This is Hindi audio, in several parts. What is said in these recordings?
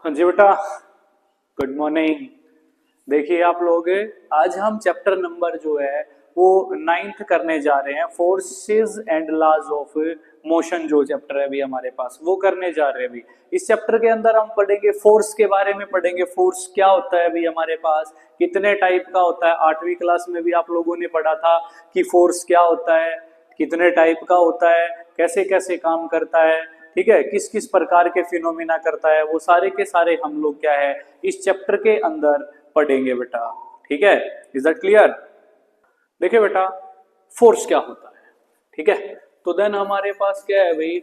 हाँ जी बेटा, गुड मॉर्निंग। देखिए आप लोग, आज हम चैप्टर नंबर जो है वो 9th करने जा रहे हैं। Forces and laws of motion जो चैप्टर है अभी हमारे पास वो करने जा रहे हैं। अभी इस चैप्टर के अंदर हम पढ़ेंगे फोर्स के बारे में, पढ़ेंगे फोर्स क्या होता है अभी हमारे पास, कितने टाइप का होता है। 8वीं क्लास में भी आप लोगों ने पढ़ा था कि फोर्स क्या होता है, कितने टाइप का होता है, कैसे कैसे काम करता है, ठीक है, किस किस प्रकार के फिनोमिना करता है, वो सारे के सारे हम लोग क्या है इस चैप्टर के अंदर पढ़ेंगे बेटा। ठीक है, इज दैट क्लियर? देखिए बेटा, फोर्स क्या होता है, ठीक है। तो देन हमारे पास क्या है भाई,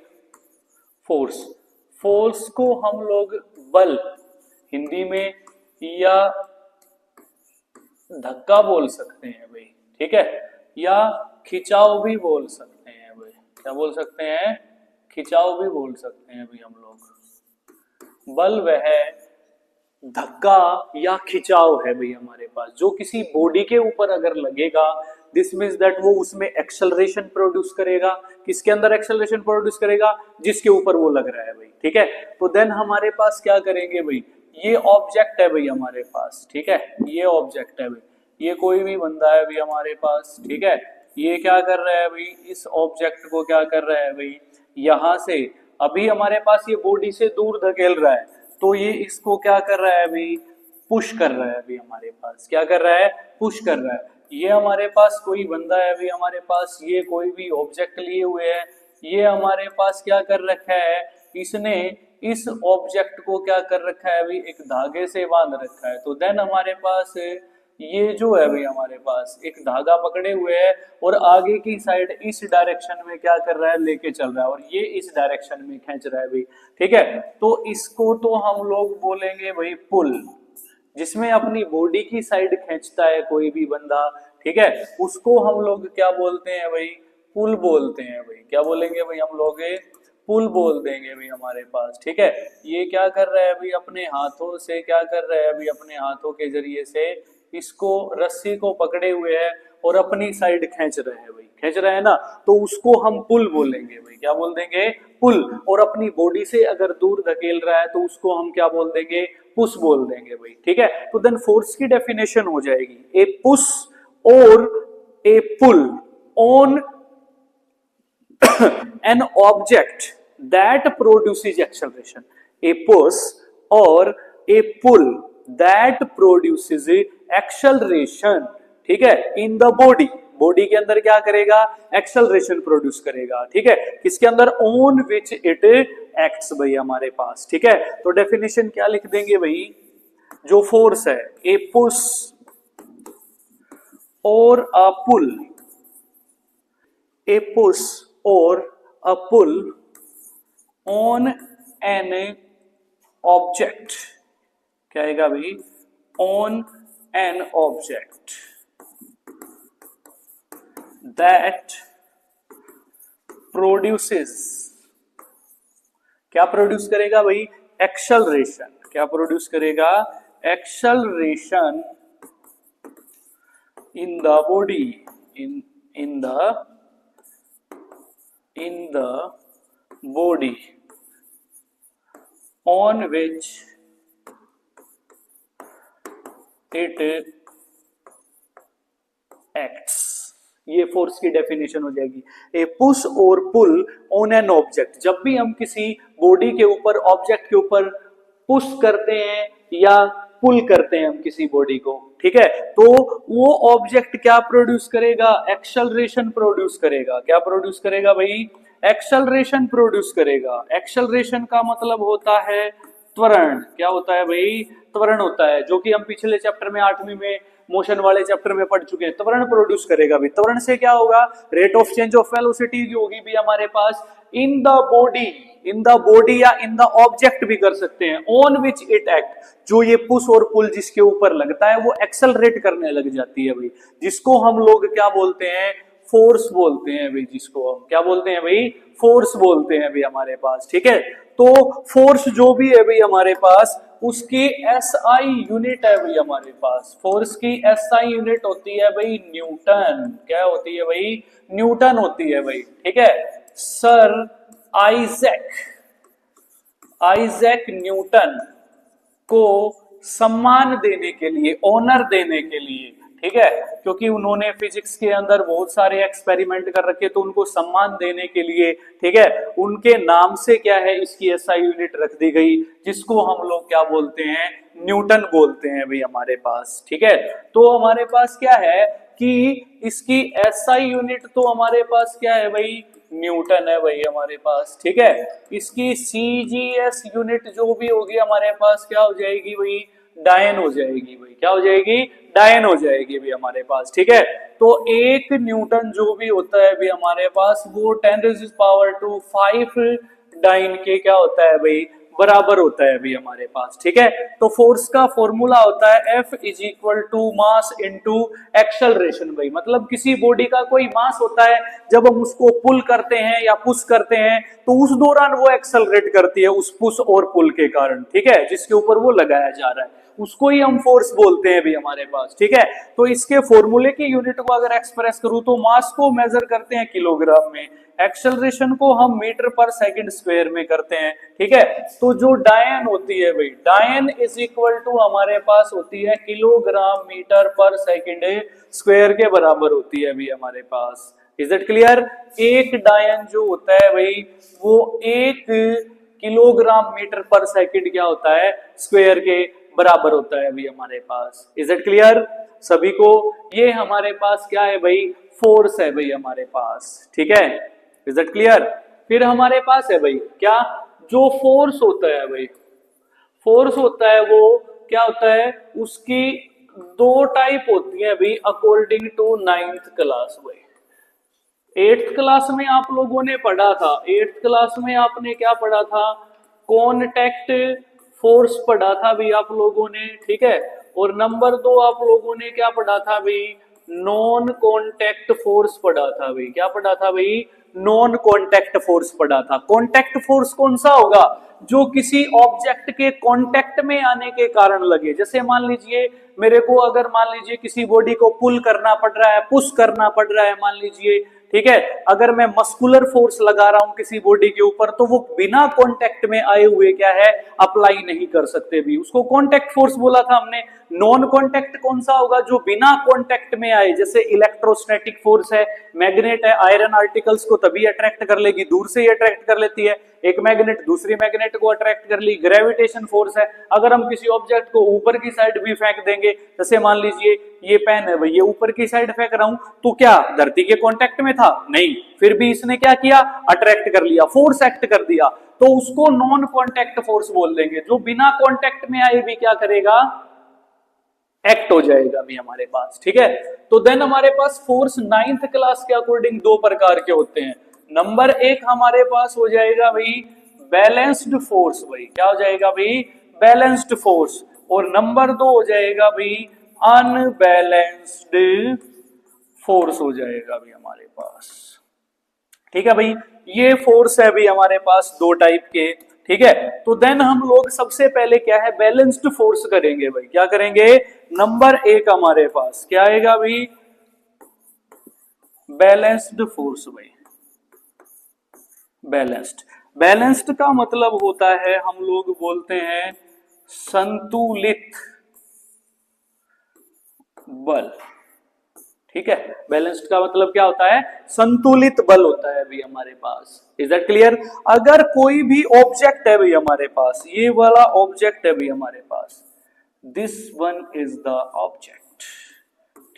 फोर्स। फोर्स को हम लोग बल हिंदी में या धक्का बोल सकते हैं भाई, ठीक है, या खिंचाव भी बोल सकते हैं भाई। क्या बोल सकते हैं? खिंचाव भी बोल सकते हैं भाई हम लोग। बल वह धक्का या खिंचाव है भाई हमारे पास जो किसी बॉडी के ऊपर अगर लगेगा, दिस मीन्स दैट वो उसमें एक्सेलरेशन प्रोड्यूस करेगा। किसके अंदर एक्सेलरेशन प्रोड्यूस करेगा? जिसके ऊपर वो लग रहा है भाई, ठीक है। तो देन हमारे पास क्या करेंगे भाई, ये ऑब्जेक्ट है भाई हमारे पास, ठीक है, ये ऑब्जेक्ट है भाई, ये कोई भी बंदा है भाई हमारे पास, ठीक है। ये क्या कर रहा है भाई, इस ऑब्जेक्ट को क्या कर रहा है भाई, यहां से अभी हमारे पास ये बॉडी से दूर धकेल रहा है, तो ये इसको क्या कर रहा है अभी, पुश कर रहा है अभी हमारे पास। क्या कर रहा है? पुश कर रहा है। ये हमारे पास कोई बंदा है अभी हमारे पास, ये कोई भी ऑब्जेक्ट लिए हुए है, ये हमारे पास क्या कर रखा है, इसने इस ऑब्जेक्ट को क्या कर रखा है अभी, एक धागे से बांध रखा है। तो देन हमारे पास ये जो है भाई हमारे पास एक धागा पकड़े हुए है और आगे की साइड इस डायरेक्शन में क्या कर रहा है, लेके चल रहा है, और ये इस डायरेक्शन में खींच रहा है भाई, ठीक है। तो इसको तो हम लोग बोलेंगे भाई पुल, जिसमें अपनी बॉडी की साइड खींचता है कोई भी बंदा, ठीक है, उसको हम लोग क्या बोलते हैं भाई, पुल बोलते हैं भाई। क्या बोलेंगे भाई हम लोग? पुल बोल देंगे भाई हमारे पास, ठीक है। ये क्या कर रहा है अभी, अपने हाथों से क्या कर रहा है अभी, अपने हाथों के जरिए से इसको रस्सी को पकड़े हुए है और अपनी साइड खींच रहे हैं भाई, खींच रहे हैं ना, तो उसको हम पुल बोलेंगे भाई। क्या बोल देंगे? पुल। और अपनी बॉडी से अगर दूर धकेल रहा है तो उसको हम क्या बोल देंगे? पुश बोल देंगे भाई, ठीक है। तो देन फोर्स की डेफिनेशन हो जाएगी, ए पुश और a pull on an object that produces acceleration, a push or a pull that produces acceleration, ठीक है, in the body, बॉडी के अंदर क्या करेगा? एक्सेलरेशन प्रोड्यूस करेगा, ठीक है, किसके अंदर? ऑन विच इट एक्ट्स भाई हमारे पास, ठीक है। तो डेफिनेशन क्या लिख देंगे भाई, जो फोर्स है, ए पुश और अ पुल, a push or a pull on an object, क्या आएगा भाई? on an object that produces, क्या प्रोड्यूस करेगा भाई? एक्सेलरेशन। क्या प्रोड्यूस करेगा? Acceleration in the body, in the body on which it acts। ये फोर्स की डेफिनेशन हो जाएगी, ए पुश और पुल ऑन एन ऑब्जेक्ट। जब भी हम किसी बॉडी के ऊपर, ऑब्जेक्ट के ऊपर पुश करते हैं या पुल करते हैं हम किसी बॉडी को, ठीक है, तो वो ऑब्जेक्ट क्या प्रोड्यूस करेगा? एक्सेलरेशन प्रोड्यूस करेगा। क्या प्रोड्यूस करेगा भाई? एक्सेलरेशन प्रोड्यूस करेगा। एक्सेलरेशन का मतलब होता है त्वरण। क्या होता है भाई? त्वरण होता है, जो कि हम पिछले चैप्टर में 8वीं में मोशन वाले चैप्टर में पढ़ चुके हैं। त्वरण प्रोड्यूस करेगा भी। त्वरण से क्या होगा? Rate of change of velocity जो होगी भी हमारे पास in the body, in the body या इन द ऑब्जेक्ट भी कर सकते हैं, ऑन विच इट एक्ट, जो ये पुश और पुल जिसके ऊपर लगता है वो एक्सेलरेट करने लग जाती है भाई, जिसको हम लोग क्या बोलते हैं? फोर्स बोलते हैं भाई, जिसको हम क्या बोलते हैं भाई? फोर्स बोलते हैं भाई हमारे पास, ठीक है। तो फोर्स जो भी है भाई हमारे पास, उसकी एसआई यूनिट है भाई हमारे पास। फोर्स की एसआई यूनिट होती है भाई न्यूटन। क्या होती है भाई? न्यूटन होती है भाई, ठीक है। सर आइजैक न्यूटन को सम्मान देने के लिए, ऑनर देने के लिए, ठीक है, क्योंकि उन्होंने फिजिक्स के अंदर बहुत सारे एक्सपेरिमेंट कर रखे तो उनको सम्मान देने के लिए, ठीक है, उनके नाम से क्या है इसकी एसआई यूनिट रख दी गई, जिसको हम लोग क्या बोलते हैं, न्यूटन बोलते हैं भाई हमारे पास, ठीक है। तो हमारे पास क्या है कि इसकी एसआई यूनिट तो हमारे पास क्या है भाई, न्यूटन है भाई हमारे पास, ठीक है। इसकी सीजीएस यूनिट जो भी होगी हमारे पास क्या हो जाएगी भाई, डायन हो जाएगी भाई, क्या हो जाएगी, डायन हो जाएगी भाई हमारे पास, ठीक है। तो एक न्यूटन जो भी होता है भाई हमारे पास वो 10⁵ डायन के क्या होता है भाई, बराबर होता है अभी हमारे पास, ठीक है। तो फोर्स का फॉर्मूला होता है F = मास इंटू एक्सेलरेशन भाई, मतलब किसी बॉडी का कोई मास होता है, जब हम उसको पुल करते हैं या पुश करते हैं तो उस दौरान वो एक्सेलरेट करती है उस पुश और पुल के कारण, ठीक है, जिसके ऊपर वो लगाया जा रहा है उसको ही हम फोर्स बोलते हैं भी हमारे पास, ठीक है। तो इसके फॉर्मूले की यूनिट को अगर एक्सप्रेस करूं तो मास को मेजर करते हैं किलोग्राम में, एक्सेलरेशन को हम मीटर/सेकंड² में करते हैं, ठीक है। तो जो डायन होती है भाई, डायन = हमारे पास होती है kg/मीटर/सेकंड² के बराबर होती है अभी हमारे पास। Is it clear? एक डायन जो होता है भाई वो 1 kg/मीटर/सेकंड क्या होता है, स्क्वायर के बराबर होता है अभी हमारे पास। इज इट क्लियर सभी को? ये हमारे पास क्या है भाई, फोर्स है भाई हमारे पास, ठीक है। Is it clear? फिर हमारे पास है भाई क्या, जो फोर्स होता है भाई, फोर्स होता है वो क्या होता है, उसकी 2 टाइप होती है भाई अकॉर्डिंग टू 9th क्लास भाई। 8th क्लास में आप लोगों ने पढ़ा था, 8th क्लास में आपने क्या पढ़ा था, कॉन्टैक्ट फोर्स पढ़ा था भी आप लोगों ने, ठीक है। और नंबर 2 आप लोगों ने क्या पढ़ा था भाई, नॉन कॉन्टैक्ट फोर्स पढ़ा था भाई। क्या पढ़ा था भाई, नॉन कॉन्टैक्ट फोर्स पढ़ा था। कॉन्टैक्ट फोर्स कौन सा होगा, जो किसी ऑब्जेक्ट के कॉन्टैक्ट में आने के कारण लगे। जैसे मान लीजिए मेरे को अगर मान लीजिए किसी बॉडी को पुल करना पड़ रहा है, पुश करना पड़ रहा है मान लीजिए, ठीक है, अगर मैं मस्कुलर फोर्स लगा रहा हूं किसी बॉडी के ऊपर तो वो बिना कांटेक्ट में आए हुए क्या है, अप्लाई नहीं कर सकते भी, उसको कांटेक्ट फोर्स बोला था हमने। नॉन कांटेक्ट कौन सा होगा, जो बिना कांटेक्ट में आए, जैसे इलेक्ट्रोस्टैटिक फोर्स है, मैग्नेट है, आयरन आर्टिकल्स को तभी अट्रैक्ट कर लेगी, दूर से ही अट्रैक्ट कर लेती है, एक मैग्नेट दूसरी मैग्नेट को अट्रैक्ट कर ली। ग्रेविटेशन फोर्स है, अगर हम किसी ऑब्जेक्ट को ऊपर की साइड भी फेंक देंगे, जैसे मान लीजिए ये पेन है भाई, ये ऊपर की साइड फेंक रहा हूं तो क्या धरती के कांटेक्ट में था, नहीं, फिर भी इसने क्या किया, अट्रैक्ट कर लिया, फोर्स एक्ट कर दिया, तो उसको नॉन कांटेक्ट फोर्स बोल देंगे। जो बिना कांटेक्ट में आए भी क्या करेगा, एक्ट हो जाएगा भी हमारे पास, ठीक है। तो देन हमारे पास फोर्स 9th क्लास के अकॉर्डिंग 2 प्रकार के होते हैं। नंबर 1 हमारे पास हो जाएगा भाई बैलेंस्ड फोर्स भाई, क्या हो जाएगा भाई, बैलेंस्ड फोर्स। और नंबर 2 हो जाएगा भाई अनबैलेंस्ड फोर्स हो जाएगा भाई हमारे पास, ठीक है भाई। ये फोर्स है भाई हमारे पास 2 टाइप के, ठीक है। तो देन हम लोग सबसे पहले क्या है, बैलेंस्ड फोर्स करेंगे भाई। क्या करेंगे, नंबर 1 हमारे पास क्या आएगा भाई, बैलेंस्ड फोर्स भाई। बैलेंस्ड, बैलेंस्ड का मतलब होता है, हम लोग बोलते हैं संतुलित बल, ठीक है। बैलेंस्ड का मतलब क्या होता है, संतुलित बल होता है अभी हमारे पास। Is that clear? अगर कोई भी ऑब्जेक्ट है भाई हमारे पास, ये वाला ऑब्जेक्ट है भाई हमारे पास, this one is the object,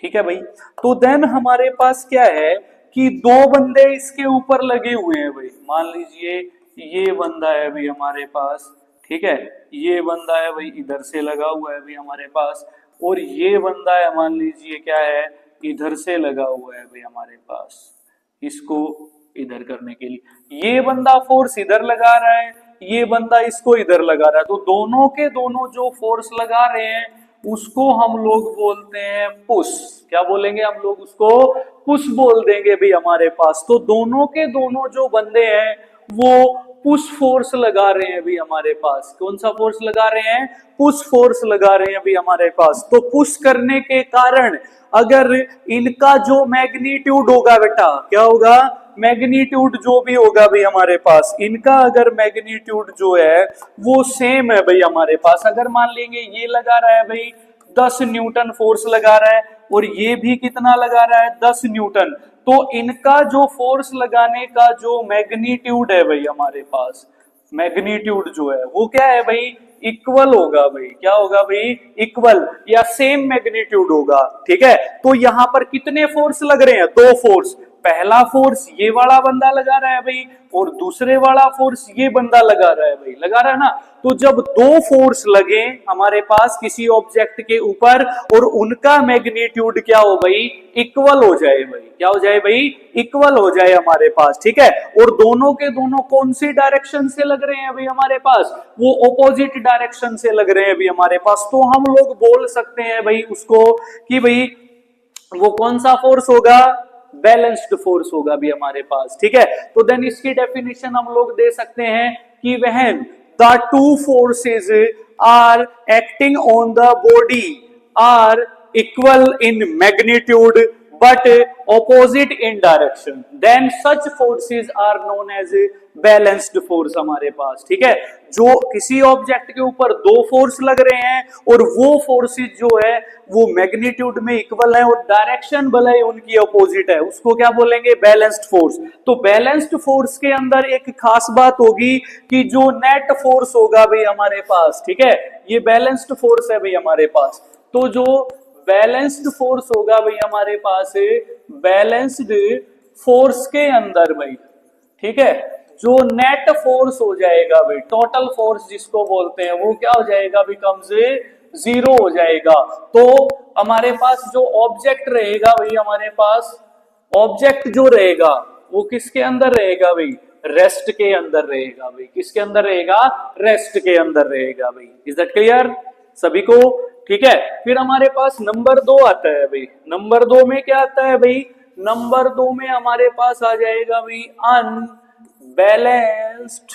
ठीक है भाई। तो देन हमारे पास क्या है कि 2 बंदे इसके ऊपर लगे हुए हैं भाई। मान लीजिए ये बंदा है भाई हमारे पास, ठीक है, ये बंदा है भाई इधर से लगा हुआ है भाई हमारे पास, और ये बंदा है मान लीजिए क्या है, इधर से लगा हुआ है भाई हमारे पास, इसको इधर करने के लिए। ये बंदा फोर्स इधर लगा रहा है, ये बंदा इसको इधर लगा रहा है, तो दोनों के दोनों जो फोर्स लगा रहे हैं उसको हम लोग बोलते हैं पुश। क्या बोलेंगे हम लोग उसको, पुश बोल देंगे भाई हमारे पास। तो दोनों के दोनों जो बंदे हैं वो पुश फोर्स लगा रहे हैं भी हमारे पास। कौन सा फोर्स लगा रहे हैं, पुश फोर्स लगा रहे हैं भी हमारे पास। तो पुश करने के कारण अगर इनका जो मैग्नीट्यूड होगा बेटा, क्या होगा, मैग्नीट्यूड जो भी होगा भाई हमारे पास, इनका अगर मैग्नीट्यूड जो है वो सेम है भाई हमारे पास, अगर मान लेंगे ये लगा रहा है भाई 10 न्यूटन फोर्स लगा रहा है और ये भी कितना लगा रहा है 10 न्यूटन, तो इनका जो फोर्स लगाने का जो मैग्नीट्यूड है भाई हमारे पास, मैग्नीट्यूड जो है वो क्या है भाई, इक्वल होगा भाई, क्या होगा भाई, इक्वल या सेम मैग्नीट्यूड होगा। ठीक है, तो यहां पर कितने फोर्स लग रहे हैं, दो फोर्स, पहला फोर्स ये वाला बंदा लगा रहा है भाई और दूसरे वाला फोर्स ये बंदा लगा रहा है भाई, लगा रहा है ना। तो जब दो फोर्स लगे हमारे पास किसी ऑब्जेक्ट के ऊपर और उनका मैग्नीट्यूड क्या हो भाई, इक्वल हो जाए भाई, क्या हो जाए भाई, इक्वल हो जाए हमारे पास। ठीक है, और दोनों के दोनों कौन सी डायरेक्शन से लग रहे हैं भाई हमारे पास, वो ऑपोजिट डायरेक्शन से लग रहे हैं भाई हमारे पास, तो हम लोग बोल सकते हैं भाई उसको कि भाई वो कौन सा फोर्स होगा, बैलेंस्ड फोर्स होगा भी हमारे पास। ठीक है, तो देन इसकी डेफिनेशन हम लोग दे सकते हैं कि when the two forces are acting on the body are equal in magnitude but opposite in direction, then such forces are known as balanced force हमारे पास। ठीक है, जो किसी ऑब्जेक्ट के ऊपर दो फोर्स लग रहे हैं और वो फोर्सेस जो है वो मैग्नीट्यूड में इक्वल है और डायरेक्शन भले ही उनकी अपोजिट है, उसको क्या बोलेंगे, बैलेंस्ड फोर्स। तो बैलेंस्ड फोर्स के अंदर एक खास बात होगी कि जो नेट फोर्स होगा भाई हमारे पास, ठीक है, ये बैलेंस्ड फोर्स है भाई हमारे पास, तो जो बैलेंस्ड फोर्स होगा भाई हमारे पास, बैलेंस्ड फोर्स के अंदर भाई, ठीक है, जो नेट फोर्स हो जाएगा भाई, टोटल फोर्स जिसको बोलते हैं, वो क्या हो जाएगा, बिकम्स जीरो हो जाएगा। तो हमारे पास जो ऑब्जेक्ट रहेगा भाई हमारे पास, ऑब्जेक्ट जो रहेगा वो किसके अंदर रहेगा भाई, रेस्ट के अंदर रहेगा भाई, किसके अंदर रहेगा, रेस्ट के अंदर रहेगा भाई। इज दैट क्लियर सभी को? ठीक है, फिर हमारे पास नंबर 2 आता है भाई, नंबर 2 में क्या आता है भाई, नंबर 2 में हमारे पास आ जाएगा भाई अनबैलेंस्ड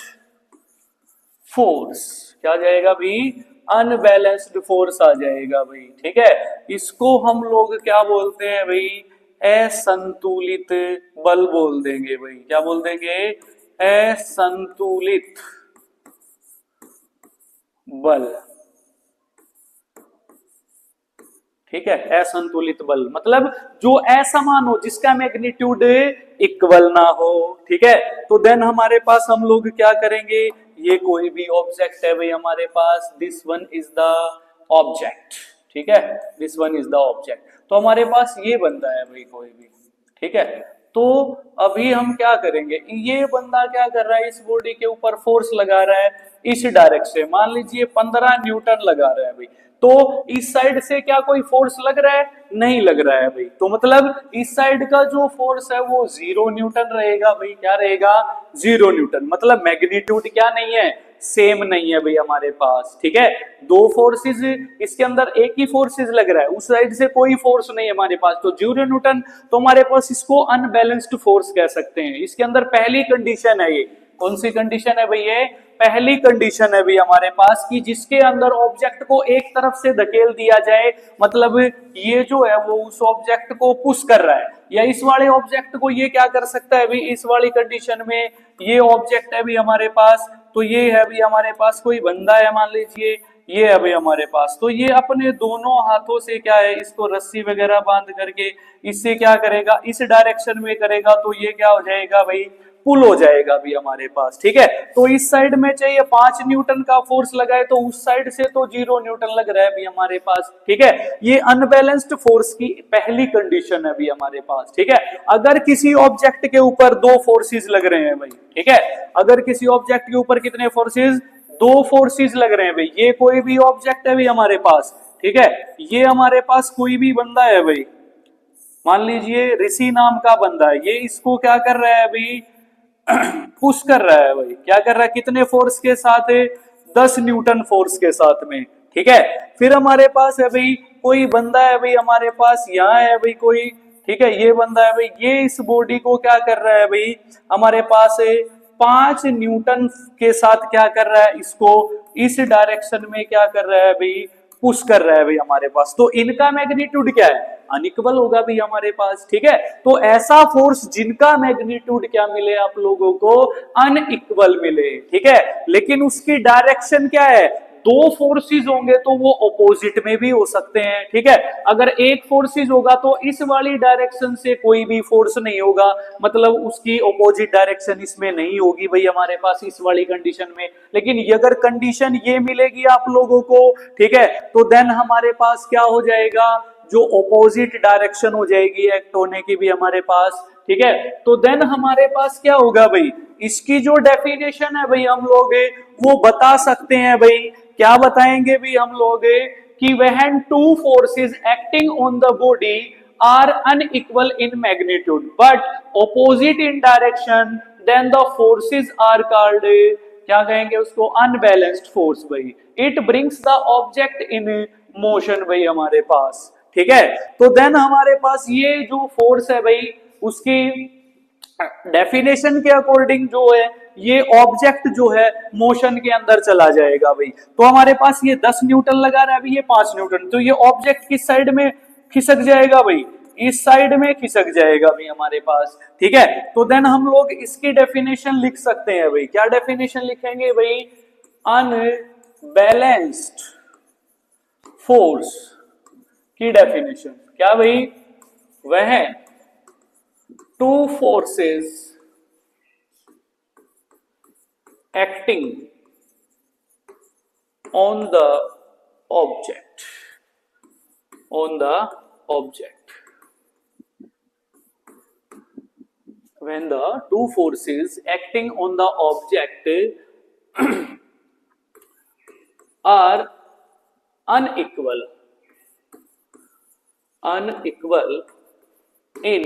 फोर्स, क्या आ जाएगा भाई, अनबैलेंस्ड फोर्स आ जाएगा भाई। ठीक है, इसको हम लोग क्या बोलते हैं भाई, असंतुलित बल बोल देंगे भाई, क्या बोल देंगे, असंतुलित बल। ठीक है, असंतुलित बल मतलब जो असमान हो, जिसका मैग्नीट्यूड इक्वल ना हो। ठीक है, तो देन हमारे पास हम लोग क्या करेंगे, ये कोई भी ऑब्जेक्ट है भाई हमारे पास, this one is the object. ठीक है, this one is the object, तो हमारे पास ये बंदा है भाई कोई भी। ठीक है, तो अभी हम क्या करेंगे, ये बंदा क्या कर रहा है, इस बॉडी के ऊपर फोर्स लगा रहा है इस डायरेक्शन, मान लीजिए 15 न्यूटन लगा रहा है भाई, तो इस साइड से क्या कोई फोर्स लग रहा है, नहीं लग रहा है भाई, तो मतलब इस साइड का जो फोर्स है वो 0 न्यूटन रहेगा भाई, क्या रहेगा, 0 न्यूटन, मतलब मैग्नीट्यूड क्या नहीं है, सेम नहीं है भाई हमारे पास। ठीक है, दो फोर्सेस, इसके अंदर एक ही फोर्सेस लग रहा है, उस साइड से कोई फोर्स नहीं है हमारे पास, तो 0 न्यूटन, तो हमारे पास इसको अनबैलेंस्ड फोर्स कह सकते हैं। इसके अंदर पहली कंडीशन है, ये कौन सी कंडीशन है भाई, ये पहली कंडीशन है भी हमारे पास कि जिसके अंदर ऑब्जेक्ट को एक तरफ से धकेल दिया जाए, मतलब ये जो है वो उस ऑब्जेक्ट को पुश कर रहा है, या इस वाले ऑब्जेक्ट को ये क्या कर सकता है भी, इस वाली कंडीशन में ये ऑब्जेक्ट है भी हमारे पास, तो ये है भी हमारे पास कोई बंदा है, मान लीजिए ये है भाई हमारे पास, तो ये अपने दोनों हाथों से क्या है, इसको रस्सी वगैरह बांध करके इससे क्या करेगा, इस डायरेक्शन में करेगा, तो ये क्या हो जाएगा भाई, पुल हो जाएगा भी हमारे पास। ठीक है, तो इस साइड में चाहिए 5 न्यूटन का फोर्स लगाए, तो उस साइड से तो 0 न्यूटन लग रहा है भी हमारे पास। ठीक है, ये अनबैलेंस्ड फोर्स की पहली कंडीशन है भी हमारे पास। ठीक है, अगर किसी ऑब्जेक्ट के ऊपर दो फोर्सेस लग रहे हैं भाई, ठीक है, अगर किसी ऑब्जेक्ट के ऊपर कितने फोर्सेस, दो फोर्सेस लग रहे हैं भाई, ये कोई भी ऑब्जेक्ट है भाई हमारे पास, ठीक है, ये हमारे पास कोई भी बंदा है भाई, मान लीजिए ऋषि नाम का बंदा है, ये इसको क्या कर रहा है भाई, पुश कर रहा है भाई, क्या कर रहा है, कितने फोर्स के साथ है, 10 न्यूटन फोर्स के साथ में। ठीक है, फिर हमारे पास है भाई कोई बंदा है भाई हमारे पास, यहाँ है भाई कोई, ठीक है, ये बंदा है भाई, ये इस बॉडी को क्या कर रहा है भाई हमारे पास 5 न्यूटन के साथ क्या कर रहा है, इसको इस डायरेक्शन में क्या कर रहा है भाई, पुश कर रहा है भाई हमारे पास, तो इनका मैग्नीट्यूड क्या है, अनइक्वल होगा भी हमारे पास। ठीक है, तो ऐसा फोर्स जिनका मैग्नीट्यूड क्या मिले आप लोगों को, अनइक्वल मिले। ठीक है, लेकिन उसकी डायरेक्शन क्या है, दो फोर्सेस होंगे तो वो ऑपोजिट में भी हो सकते हैं। ठीक है, अगर एक फोर्सेस होगा तो इस वाली डायरेक्शन से कोई भी फोर्स नहीं होगा, मतलब उसकी ऑपोजिट डायरेक्शन इसमें नहीं होगी भाई हमारे पास इस वाली कंडीशन में। लेकिन अगर कंडीशन ये मिलेगी आप लोगों को, ठीक है, तो देन हमारे पास क्या हो जाएगा, जो ऑपोजिट डायरेक्शन हो जाएगी एक्ट होने की भी हमारे पास। ठीक है, तो देन हमारे पास क्या होगा भाई, इसकी जो डेफिनेशन है भाई हम लोग वो बता सकते हैं भाई, क्या बताएंगे भी हम लोग कि when two forces acting on the body are unequal in magnitude but opposite in direction, then the forces are called, क्या कहेंगे उसको, अनबैलेंस्ड फोर्स भाई। It brings the object in motion भाई हमारे पास। ठीक है, तो देन हमारे पास ये जो फोर्स है भाई, उसकी डेफिनेशन के अकॉर्डिंग जो है ये ऑब्जेक्ट जो है मोशन के अंदर चला जाएगा भाई। तो हमारे पास ये 10 न्यूटन लगा रहा है अभी, ये 5 न्यूटन, तो ये ऑब्जेक्ट किस साइड में खिसक जाएगा भाई, इस साइड में खिसक जाएगा भाई हमारे पास। ठीक है, तो देन हम लोग इसकी डेफिनेशन लिख सकते हैं भाई, क्या डेफिनेशन लिखेंगे भाई, अनबैलेंस्ड फोर्स की डेफिनेशन क्या भाई, वह two forces acting on the object, on the object, when the two forces acting on the object are unequal in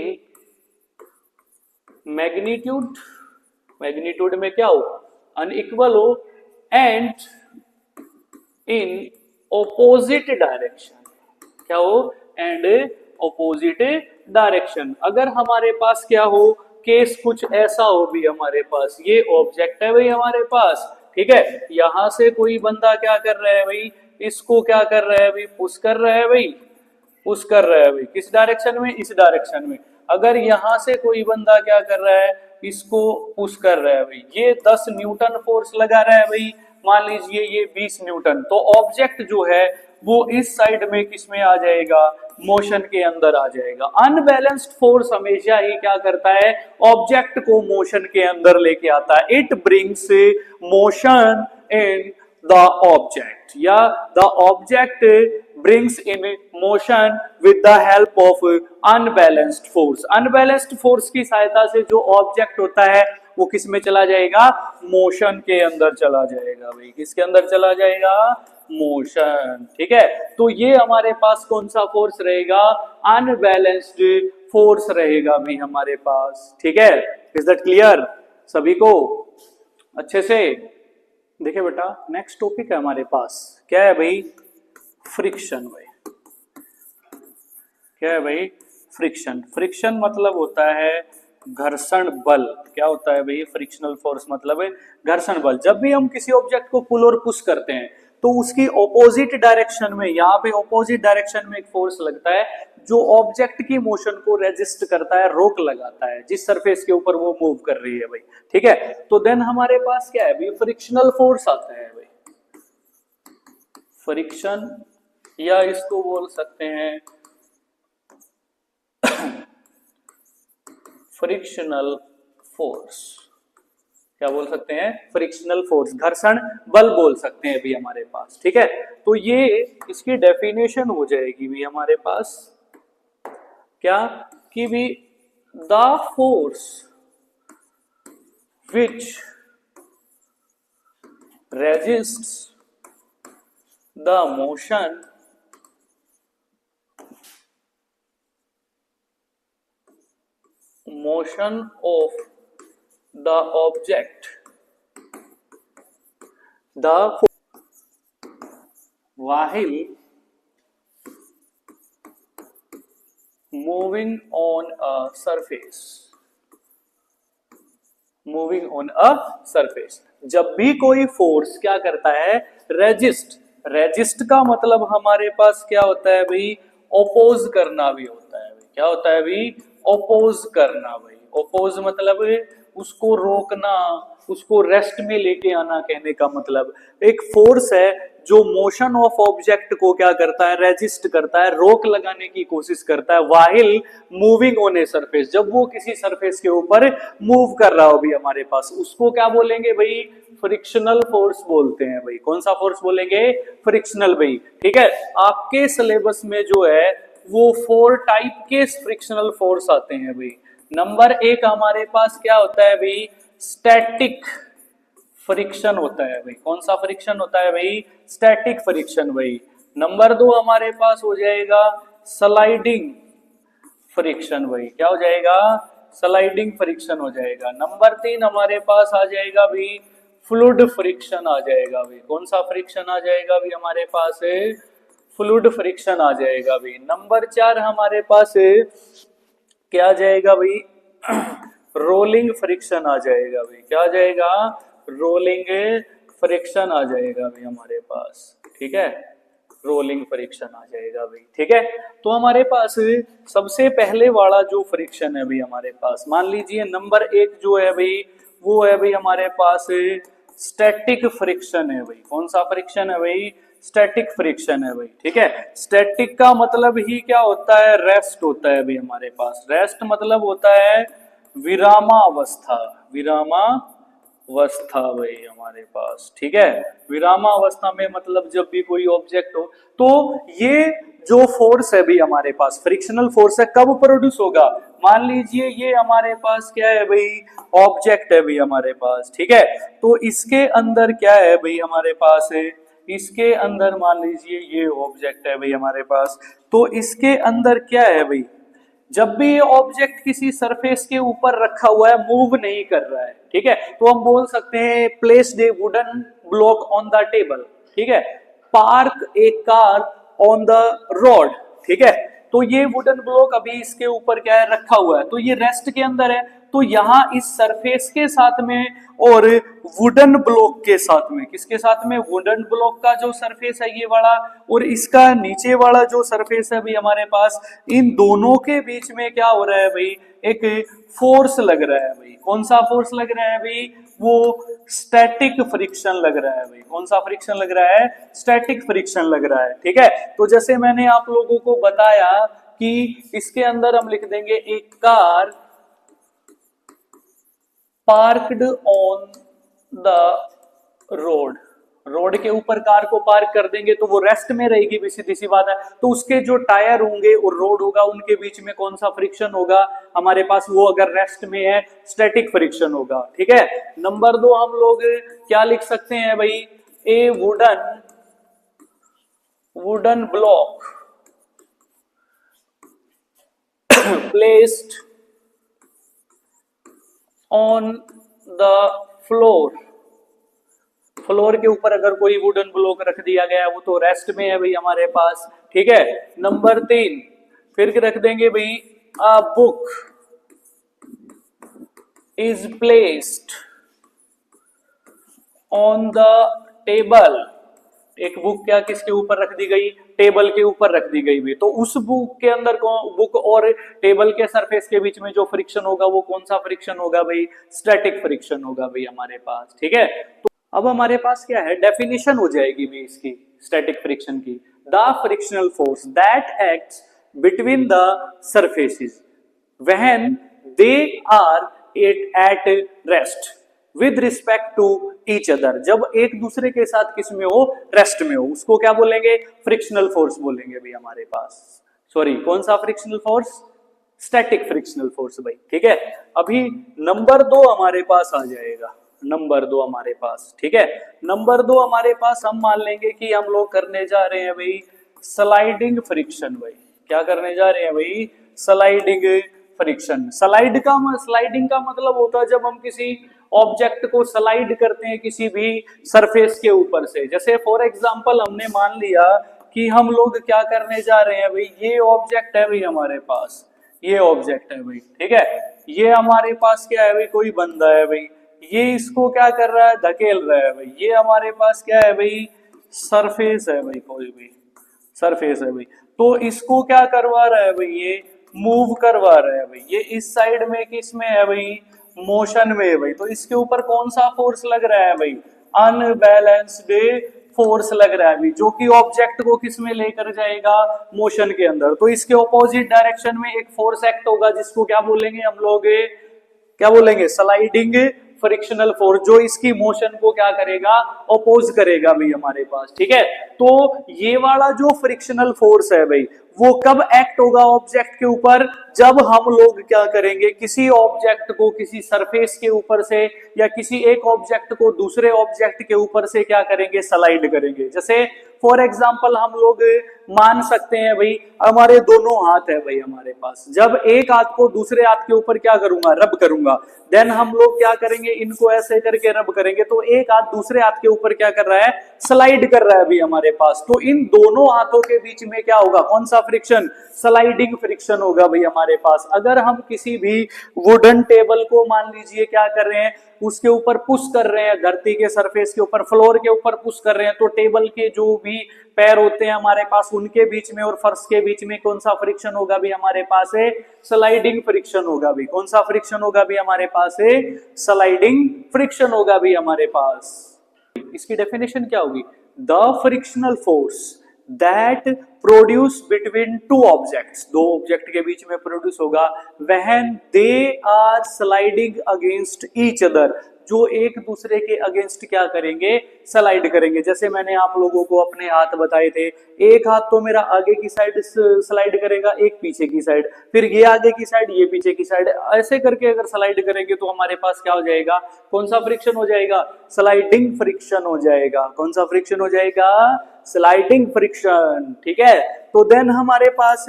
magnitude, magnitude में क्या हो, अनइक्वल हो, एंड इन ऑपोजिट डायरेक्शन, क्या हो, एंड ऑपोजिट डायरेक्शन। अगर हमारे पास क्या हो, केस कुछ ऐसा हो भी हमारे पास, ये ऑब्जेक्ट है भाई हमारे पास। ठीक है, यहां से कोई बंदा क्या कर रहा है भाई, इसको क्या कर रहा है भाई, पुश कर रहा है भाई, पुश कर रहा है भाई, किस डायरेक्शन में, इस डायरेक्शन में। अगर यहां से कोई बंदा क्या कर रहा है, इसको पुश कर रहा है भाई, ये 10 न्यूटन फोर्स लगा रहा है भाई, मान लीजिए ये 20 न्यूटन, तो ऑब्जेक्ट जो है वो इस साइड में किस में आ जाएगा, मोशन के अंदर आ जाएगा। अनबैलेंस्ड फोर्स हमेशा ही क्या करता है, ऑब्जेक्ट को मोशन के अंदर लेके आता है। It brings motion in the object, या the object brings in motion with the help of unbalanced force। unbalanced force की सहायता से जो ऑब्जेक्ट होता है वो किस में चला जाएगा, मोशन के अंदर चला जाएगा भाई, किसके अंदर चला जाएगा, मोशन। ठीक है, तो ये हमारे पास कौन सा फोर्स रहेगा, अनबैलेंस्ड फोर्स रहेगा भी हमारे पास। ठीक है, इज दैट क्लियर सभी को अच्छे से। देखिए बेटा, नेक्स्ट टॉपिक है हमारे पास, क्या है भाई, फ्रिक्शन भाई। क्या है भाई, फ्रिक्शन। फ्रिक्शन मतलब होता है घर्षण बल। क्या होता है भाई, फ्रिक्शनल फोर्स मतलब है घर्षण बल। जब भी हम किसी ऑब्जेक्ट को पुल और पुश करते हैं तो उसकी ऑपोजिट डायरेक्शन में, यहाँ पे ऑपोजिट डायरेक्शन में एक फोर्स लगता है जो ऑब्जेक्ट की मोशन को रेजिस्ट करता है, रोक लगाता है जिस सरफेस के ऊपर वो मूव कर रही है भाई। ठीक है, तो देन हमारे पास क्या है भाई, फ्रिक्शनल फोर्स आता है भाई, फ्रिक्शन, या इसको बोल सकते हैं फ्रिक्शनल फोर्स। क्या बोल सकते हैं, फ्रिक्शनल फोर्स, घर्षण बल बोल सकते हैं भी हमारे पास। ठीक है, तो ये इसकी डेफिनेशन हो जाएगी भी हमारे पास, क्या कि भी the force which resists the motion of the object, while moving on a surface, जब भी कोई फोर्स क्या करता है, रेजिस्ट, रेजिस्ट का मतलब हमारे पास क्या होता है भाई, ओपोज करना भी होता है भाई। क्या होता है भाई, ओपोज करना भाई। ओपोज मतलब उसको रोकना, उसको रेस्ट में लेके आना, कहने का मतलब एक फोर्स है जो मोशन ऑफ ऑब्जेक्ट को क्या करता है, रेजिस्ट करता है, रोक लगाने की कोशिश करता है while moving on a surface, जब वो किसी सरफेस के ऊपर मूव कर रहा हो भी हमारे पास, उसको क्या बोलेंगे भाई, फ्रिक्शनल फोर्स बोलते हैं भाई। कौन सा फोर्स बोलेंगे, फ्रिक्शनल भाई। ठीक है, आपके सिलेबस में जो है वो 4 टाइप के फ्रिक्शनल फोर्स आते हैं भाई। नंबर 1 हमारे पास क्या होता है भाई, स्टैटिक फ्रिक्शन होता है भाई। कौन सा फ्रिक्शन होता है भाई, स्टैटिक फ्रिक्शन भाई। नंबर 2 हमारे पास हो जाएगा स्लाइडिंग फ्रिक्शन भाई। क्या हो जाएगा, स्लाइडिंग फ्रिक्शन हो जाएगा। नंबर 3 हमारे पास आ जाएगा भाई फ्लूइड फ्रिक्शन आ जाएगा भाई। कौन सा फ्रिक्शन आ जाएगा भाई हमारे पास, फ्लूइड फ्रिक्शन आ जाएगा भाई। नंबर 4 हमारे पास क्या आ जाएगा भाई, रोलिंग फ्रिक्शन आ जाएगा भाई। क्या आ जाएगा, रोलिंग फ्रिक्शन आ जाएगा भाई हमारे पास। ठीक है, रोलिंग फ्रिक्शन आ जाएगा भाई। ठीक है, तो हमारे पास सबसे पहले वाला जो फ्रिक्शन है भाई हमारे पास, मान लीजिए नंबर 1 जो है भाई वो है भाई हमारे पास स्टैटिक फ्रिक्शन है भाई। कौन सा फ्रिक्शन है भाई, स्टैटिक फ्रिक्शन है भाई। ठीक है, स्टैटिक का मतलब ही क्या होता है, रेस्ट होता है भाई हमारे पास। रेस्ट मतलब होता है विरामावस्था, विरामावस्था भाई हमारे पास। ठीक है, विरामावस्था में मतलब जब भी कोई ऑब्जेक्ट हो, तो ये जो फोर्स है भाई हमारे पास, फ्रिक्शनल फोर्स है, कब प्रोड्यूस होगा, मान लीजिए ये हमारे पास क्या है भाई, ऑब्जेक्ट है भाई हमारे पास। ठीक है, तो इसके अंदर क्या है भाई हमारे पास, इसके अंदर मान लीजिए ये ऑब्जेक्ट है भाई हमारे पास, तो इसके अंदर क्या है भाई, जब भी ये ऑब्जेक्ट किसी सरफेस के ऊपर रखा हुआ है, मूव नहीं कर रहा है, ठीक है, तो हम बोल सकते हैं placed a wooden block on the table. ठीक है, park A car on the road. ठीक है, तो ये वुडन ब्लॉक अभी इसके ऊपर क्या है, रखा हुआ है, तो ये रेस्ट के अंदर है। तो यहां इस सरफेस के साथ में और वुडन ब्लॉक के साथ में, किसके साथ में, वुडन ब्लॉक का जो सरफेस है ये वाला, और इसका नीचे वाला जो सरफेस है भाई हमारे पास, इन दोनों के बीच में क्या हो रहा है भाई, एक फोर्स लग रहा है भाई। कौन सा फोर्स लग रहा है भाई, वो स्टैटिक फ्रिक्शन लग रहा है भाई। कौन सा फ्रिक्शन लग रहा है, स्टैटिक फ्रिक्शन लग रहा है। ठीक है, तो जैसे मैंने आप लोगों को बताया कि इसके अंदर हम लिख देंगे एक car parked on the road, road के ऊपर कार को पार्क कर देंगे तो वो रेस्ट में रहेगी भी, सीधी सी बात है। तो उसके जो टायर होंगे और रोड होगा उनके बीच में कौन सा फ्रिक्शन होगा हमारे पास, वो अगर रेस्ट में है स्टैटिक फ्रिक्शन होगा। ठीक है, नंबर 2 हम लोग क्या लिख सकते हैं भाई, ए wooden block placed on the floor, floor के ऊपर अगर कोई वुडन ब्लॉक रख दिया गया वो तो रेस्ट में है भाई हमारे पास। ठीक है, नंबर 3 फिर रख देंगे भाई a book is placed on the table, एक बुक क्या किसके ऊपर रख दी गई, टेबल के ऊपर रख दी गई भी, तो उस बुक के अंदर बुक और टेबल के सरफेस के बीच में जो फ्रिक्शन होगा वो कौन सा फ्रिक्शन होगा भाई, स्टैटिक फ्रिक्शन होगा भाई हमारे पास। ठीक है, तो अब हमारे पास क्या है, डेफिनेशन हो जाएगी भी इसकी स्टैटिक फ्रिक्शन की, the frictional force that acts between the surfaces when they are at rest with respect to each other, जब एक दूसरे के साथ किस में हो, रेस्ट में हो, उसको क्या बोलेंगे, फ्रिक्शनल फोर्स बोलेंगे भाई हमारे पास। सॉरी, कौन सा frictional force, static frictional force भाई। ठीक है, अभी नंबर 2 हमारे पास आ जाएगा, नंबर 2 हमारे पास। ठीक है, नंबर 2 हमारे पास हम मान लेंगे कि हम लोग करने जा रहे हैं भाई स्लाइडिंग फ्रिक्शन भाई। क्या करने जा रहे हैं भाई, स्लाइडिंग फ्रिक्शन। स्लाइडिंग का मतलब होता है जब हम किसी ऑब्जेक्ट को स्लाइड करते हैं किसी भी सरफेस के ऊपर से। जैसे फॉर एग्जांपल हमने मान लिया कि हम लोग क्या करने जा रहे हैं भाई, ये ऑब्जेक्ट है भाई हमारे पास, ये ऑब्जेक्ट है भाई। ठीक है, ये हमारे पास क्या है भाई, कोई बंदा है भाई, ये इसको क्या कर रहा है, धकेल रहा है भाई। ये हमारे पास क्या है भाई, सरफेस है भाई, कोई भी सरफेस है भाई, तो इसको क्या करवा रहा है भाई, ये मूव करवा रहा है भाई, ये इस साइड में किस में है भाई, मोशन में है भाई, तो इसके ऊपर कौन सा फोर्स लग रहा है भाई, अनबैलेंस्ड फोर्स लग रहा है भाई, जो कि ऑब्जेक्ट को किस में लेकर जाएगा, मोशन के अंदर। तो इसके ऑपोजिट डायरेक्शन में एक फोर्स एक्ट होगा जिसको क्या बोलेंगे हम लोग, क्या बोलेंगे, स्लाइडिंग फ्रिक्शनल फोर्स, जो इसकी मोशन को क्या करेगा, अपोज करेगा भाई हमारे पास। ठीक है, तो ये वाला जो फ्रिक्शनल फोर्स है भाई, वो कब एक्ट होगा ऑब्जेक्ट के ऊपर, जब हम लोग क्या करेंगे, किसी ऑब्जेक्ट को किसी सरफेस के ऊपर से या किसी एक ऑब्जेक्ट को दूसरे ऑब्जेक्ट के ऊपर से क्या करेंगे, स्लाइड करेंगे। जैसे फॉर एग्जांपल हम लोग मान सकते हैं भाई, हमारे दोनों हाथ है भाई हमारे पास, जब एक हाथ को दूसरे हाथ के ऊपर क्या करूंगा, रब करूंगा, देन हम लोग क्या करेंगे, इनको ऐसे करके रब करेंगे, तो एक हाथ दूसरे हाथ के ऊपर क्या कर रहा है, स्लाइड कर रहा है भाई हमारे पास। तो इन दोनों हाथों के बीच में क्या होगा, कौन सा फ्रिक्शन, स्लाइडिंग फ्रिक्शन होगा भाई हमारे पास। अगर हम किसी भी वुडन टेबल को मान लीजिए क्या कर रहे हैं, उसके ऊपर पुश कर रहे हैं, धरती के सरफेस के ऊपर, फ्लोर के ऊपर पुश कर रहे हैं, तो टेबल के जो भी पैर होते हैं हमारे पास, उनके बीच में और फर्श के बीच में कौन सा फ्रिक्शन होगा भी हमारे पास है, स्लाइडिंग फ्रिक्शन होगा भी। कौन सा फ्रिक्शन होगा भी हमारे पास है, स्लाइडिंग फ्रिक्शन होगा भी हमारे पास। इसकी डेफिनेशन क्या होगी, the frictional force that produce between two objects, दो ऑब्जेक्ट के बीच में प्रोड्यूस होगा, when they are sliding against each other, जो एक दूसरे के अगेंस्ट क्या करेंगे, स्लाइड करेंगे। जैसे मैंने आप लोगों को अपने हाथ बताए थे, एक हाथ तो मेरा आगे की साइड स्लाइड करेगा, एक पीछे की साइड, फिर ये आगे की साइड, ये पीछे की साइड, ऐसे करके अगर स्लाइड करेंगे तो हमारे पास क्या हो जाएगा, कौन सा फ्रिक्शन हो जाएगा, स्लाइडिंग फ्रिक्शन हो जाएगा। कौन सा फ्रिक्शन हो जाएगा, स्लाइडिंग फ्रिक्शन। ठीक है, तो देन हमारे पास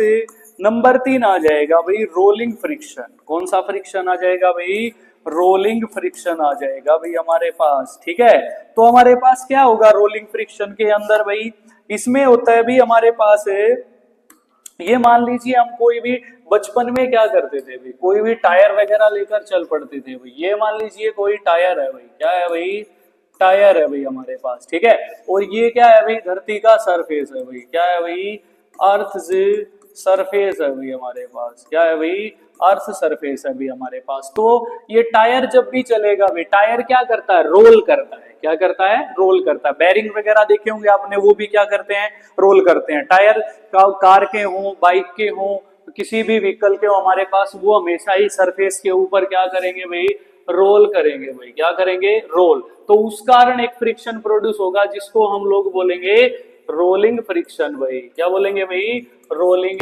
नंबर 3 आ जाएगा भाई, रोलिंग फ्रिक्शन। कौन सा फ्रिक्शन आ जाएगा भाई, रोलिंग फ्रिक्शन आ जाएगा भाई हमारे पास। ठीक है, तो हमारे पास क्या होगा रोलिंग फ्रिक्शन के अंदर भाई, इसमें होता है भी हमारे पास ये मान लीजिए हम कोई भी बचपन में क्या करते थे भाई, कोई भी टायर वगैरह लेकर चल पड़ते थे भाई, ये मान लीजिए कोई टायर है भाई, क्या है भाई, टायर है भाई हमारे पास। ठीक है, और ये क्या है भाई, धरती का सरफेस है भाई, क्या है भाई, अर्थ सरफेस है भाई हमारे पास, क्या है भाई, अर्थ सरफेस है भाई हमारे पास। तो ये टायर जब भी चलेगा भाई, टायर क्या करता है, रोल करता है, क्या करता है, रोल करता है। बैरिंग वगैरह देखे होंगे आपने, वो भी क्या करते हैं, रोल करते हैं। टायर कार के हों, बाइक के हों, किसी भी व्हीकल के हो हमारे पास, वो हमेशा ही सरफेस के ऊपर क्या करेंगे भाई, रोल करेंगे भाई, क्या करेंगे, रोल। तो उस कारण एक फ्रिक्शन प्रोड्यूस होगा जिसको हम लोग बोलेंगे रोलिंग फ्रिक्शन भाई। क्या बोलेंगे भाई, रोलिंग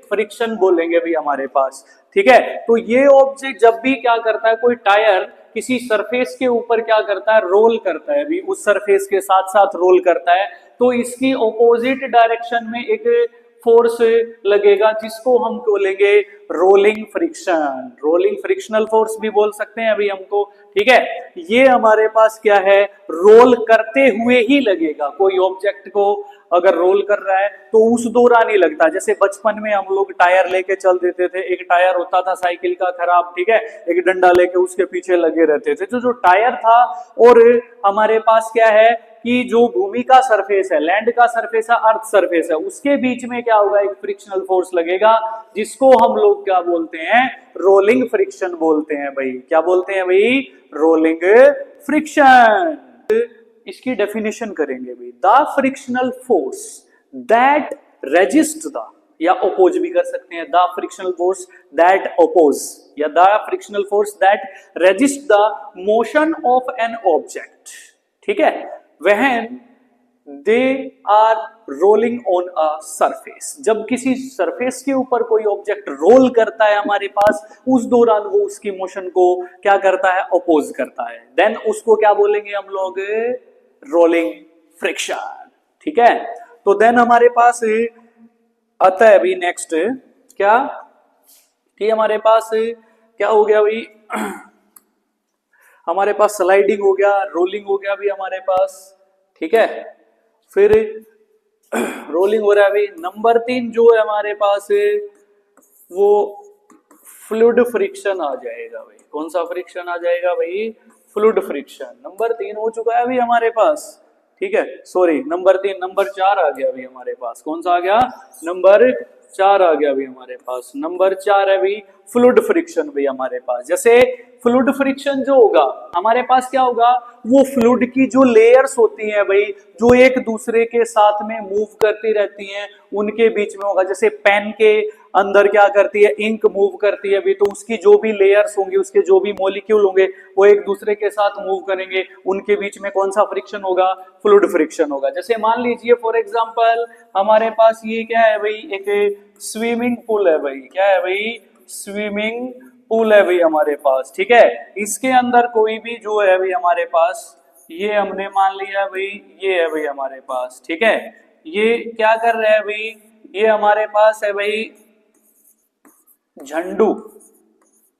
फ्रिक्शन बोलेंगे भाई हमारे पास। ठीक है, तो ये ऑब्जेक्ट जब भी क्या करता है, कोई टायर किसी सरफेस के ऊपर क्या करता है, रोल करता है भी, उस सरफेस के साथ साथ रोल करता है, तो इसकी ऑपोजिट डायरेक्शन में एक फोर्स लगेगा जिसको हम बोलेंगे rolling friction. Rolling frictional force भी बोल सकते हैं अभी हमको। ठीक है, ये हमारे पास क्या है, रोल करते हुए ही लगेगा। कोई ऑब्जेक्ट को अगर रोल कर रहा है तो उस दौरान ही लगता है। जैसे बचपन में हम लोग टायर लेके चल देते थे, एक टायर होता था साइकिल का खराब, ठीक है, एक डंडा लेके उसके पीछे लगे रहते थे। जो टायर था, और हमारे पास क्या है कि जो भूमि का सरफेस है, लैंड का सरफेस है, अर्थ सरफेस है, उसके बीच में क्या होगा, एक फ्रिक्शनल फोर्स लगेगा जिसको हम लोग क्या बोलते हैं, रोलिंग फ्रिक्शन बोलते हैं भाई। क्या बोलते हैं भाई, रोलिंग फ्रिक्शन। इसकी डेफिनेशन करेंगे भाई, the frictional force that resist the, या अपोज भी कर सकते हैं, the frictional force that oppose, या the frictional force that resist the motion of an object. ठीक है, when they are rolling on a surface, जब किसी सरफेस के ऊपर कोई ऑब्जेक्ट रोल करता है हमारे पास, उस दौरान वो उसकी मोशन को क्या करता है, अपोज करता है, देन उसको क्या बोलेंगे हम लोग, रोलिंग फ्रिक्शन। ठीक है, तो देन हमारे पास आता है अभी नेक्स्ट क्या, ठीक है, हमारे पास क्या हो गया भाई, हमारे पास स्लाइडिंग हो गया, रोलिंग हो गया भी हमारे पास। ठीक है, फिर रोलिंग हो रहा है भाई। नंबर 3 जो है हमारे पास वो फ्लूइड फ्रिक्शन आ जाएगा भाई। कौन सा फ्रिक्शन आ जाएगा भाई, फ्लूइड फ्रिक्शन। नंबर 3 हो चुका है अभी हमारे पास। ठीक है, सॉरी नंबर 3, नंबर 4 आ गया अभी हमारे पास। कौन सा आ गया? नंबर 4 आ गया अभी हमारे पास। नंबर 4 है भाई फ्लूइड फ्रिक्शन भी हमारे पास। जैसे फ्लूइड फ्रिक्शन जो होगा हमारे पास क्या होगा, वो फ्लूइड की जो लेयर्स होती हैं भाई, जो एक दूसरे के साथ में मूव करती रहती हैं, उनके बीच में होगा। जैसे पेन के अंदर क्या करती है, इंक मूव करती है भी, तो उसकी जो भी लेयर्स होंगी, उसके जो भी मॉलिक्यूल होंगे, वो एक दूसरे के साथ मूव करेंगे, उनके बीच में कौन सा फ्रिक्शन होगा? फ्लूइड फ्रिक्शन होगा। जैसे मान लीजिए फॉर एग्जांपल हमारे पास ये क्या है भाई, एक स्विमिंग पूल है भाई। क्या है भाई? स्विमिंग पूल है भाई हमारे पास, ठीक है। इसके अंदर कोई भी जो है भाई हमारे पास, ये हमने मान लिया भाई, ये है भाई हमारे पास, ठीक है। ये क्या कर रहे हैं भाई, ये हमारे पास है भाई झंडू।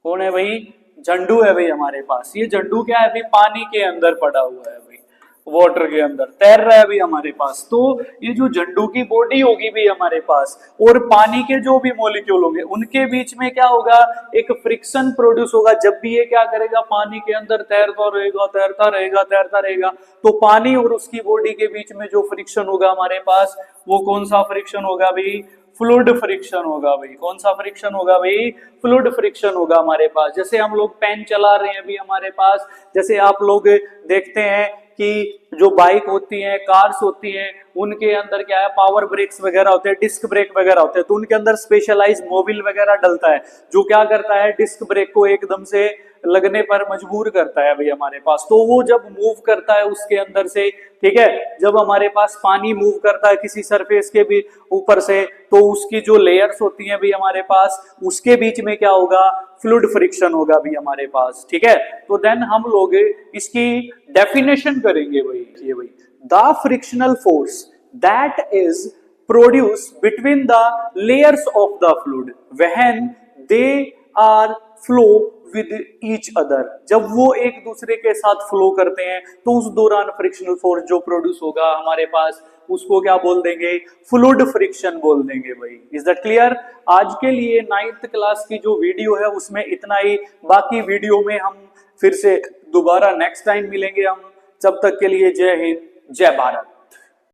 कौन है भाई? झंडू है भाई हमारे पास। ये झंडू क्या है भाई? पानी के अंदर पड़ा हुआ है भाई, वाटर के अंदर तैर रहा है भी हमारे पास। तो ये जो झंडू की बॉडी होगी भी हमारे पास, और पानी के जो भी मॉलिक्यूल होंगे, उनके बीच में क्या होगा? एक फ्रिक्शन प्रोड्यूस होगा। जब भी ये क्या करेगा, पानी के अंदर तैरता रहेगा, तैरता रहेगा, तैरता रहेगा, तो पानी और उसकी बॉडी के बीच में जो फ्रिक्शन होगा हमारे पास, वो कौन सा फ्रिक्शन होगा भाई? फ्लूइड फ्रिक्शन होगा भाई। कौन सा फ्रिक्शन होगा भाई? फ्लूइड फ्रिक्शन होगा हमारे पास। जैसे हम लोग पेन चला रहे हैं अभी हमारे पास, जैसे आप लोग देखते हैं कि जो बाइक होती हैं, कार्स होती हैं, उनके अंदर क्या है, पावर ब्रेक्स वगैरह होते हैं, डिस्क ब्रेक वगैरह होते हैं, तो उनके अंदर स्पेशलाइज मोबिल वगैरह डलता है, जो क्या करता है, डिस्क ब्रेक को एकदम से लगने पर मजबूर करता है भाई हमारे पास। तो वो जब मूव करता है उसके अंदर से, ठीक है, जब हमारे पास पानी मूव करता है किसी सरफेस के भी ऊपर से, तो उसकी जो लेयर्स होती हैं भी हमारे पास, उसके बीच में क्या होगा? फ्लूइड फ्रिक्शन होगा भी हमारे पास, ठीक है। तो देन हम लोग इसकी डेफिनेशन करेंगे भाई। ये भाई, the frictional force that is produced between the layers of the fluid when they are flow with each other. जब वो एक दूसरे के साथ फ्लो करते हैं, तो उस दौरान फ्रिक्शनल फोर्स जो प्रोड्यूस होगा हमारे पास, उसको क्या बोल देंगे? फ्लूइड फ्रिक्शन बोल देंगे भाई। Is that clear? आज के लिए 9th क्लास की जो वीडियो है उसमें इतना ही। बाकी वीडियो में हम फिर से दोबारा नेक्स्ट टाइम मिलेंगे हम। जब तक के लिए जय हिंद, जय भारत।